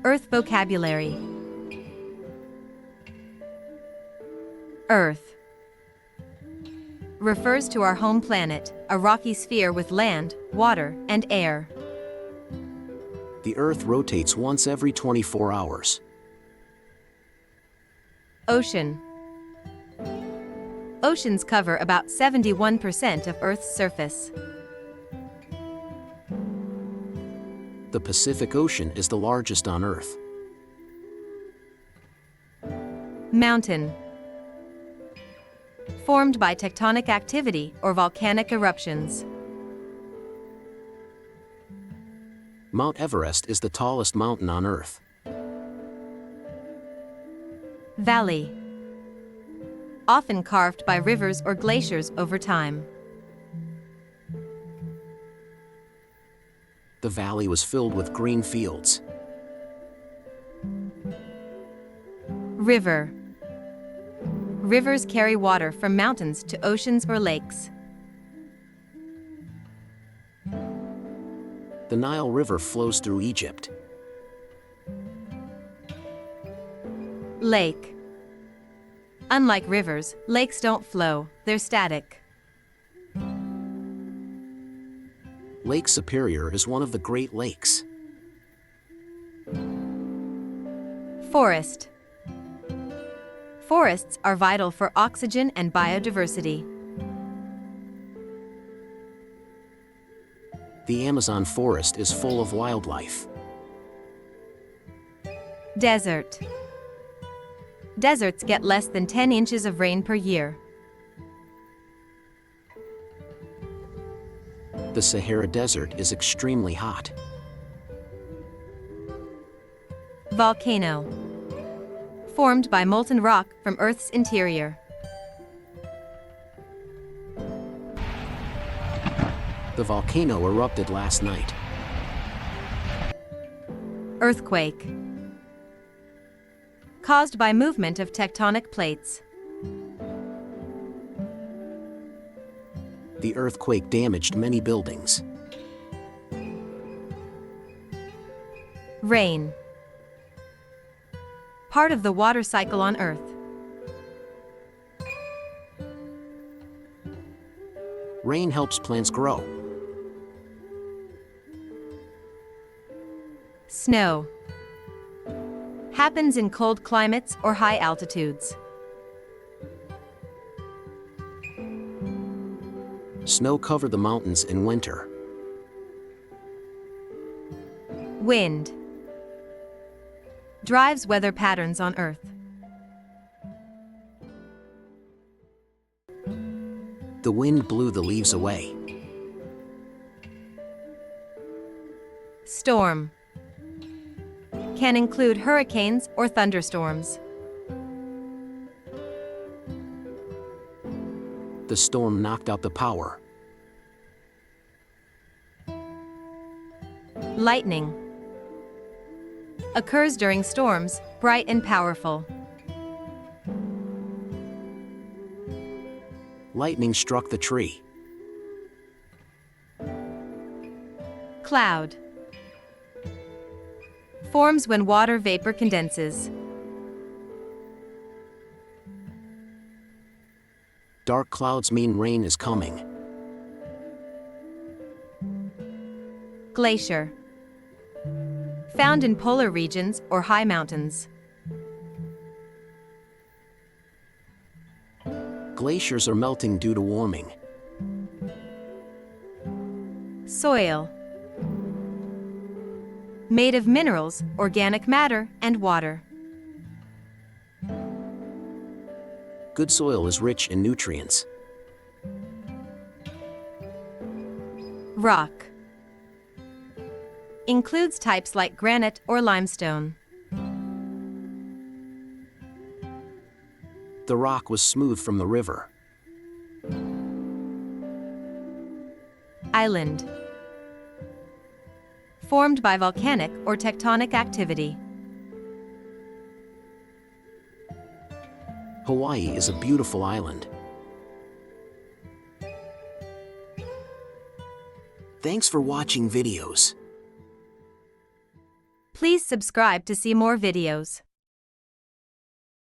Earth vocabulary. Earth refers to our home planet, a rocky sphere with land, water, and air. The Earth rotates once every 24 hours. Ocean. Oceans cover about 71% of Earth's surface. The Pacific Ocean is the largest on Earth. Mountain. Formed by tectonic activity or volcanic eruptions. Mount Everest is the tallest mountain on Earth. Valley. Often carved by rivers or glaciers over time. The valley was filled with green fields. River. Rivers carry water from mountains to oceans or lakes. The Nile River flows through Egypt. Lake. Unlike rivers, lakes don't flow, they're static. Lake Superior is one of the Great Lakes. Forest. Forests are vital for oxygen and biodiversity. The Amazon forest is full of wildlife. Desert. Deserts get less than 10 inches of rain per year. The Sahara Desert is extremely hot. Volcano. Formed by molten rock from Earth's interior. The volcano erupted last night. Earthquake. Caused by movement of tectonic plates. The earthquake damaged many buildings. Rain. Part of the water cycle on Earth. Rain helps plants grow. Snow. Happens in cold climates or high altitudes. Snow covered the mountains in winter. Wind. Drives weather patterns on Earth. The wind blew the leaves away. Storm. Can include hurricanes or thunderstorms. The storm knocked out the power. Lightning. Occurs during storms, bright and powerful. Lightning struck the tree. Cloud. Forms when water vapor condenses. Dark clouds mean rain is coming. Glacier. Found in polar regions or high mountains. Glaciers are melting due to warming. Soil. Made of minerals, organic matter, and water. Good soil is rich in nutrients. Rock. Includes types like granite or limestone. The rock was smooth from the river. Island. Formed by volcanic or tectonic activity. Hawaii is a beautiful island. Thanks for watching videos. Please subscribe to see more videos.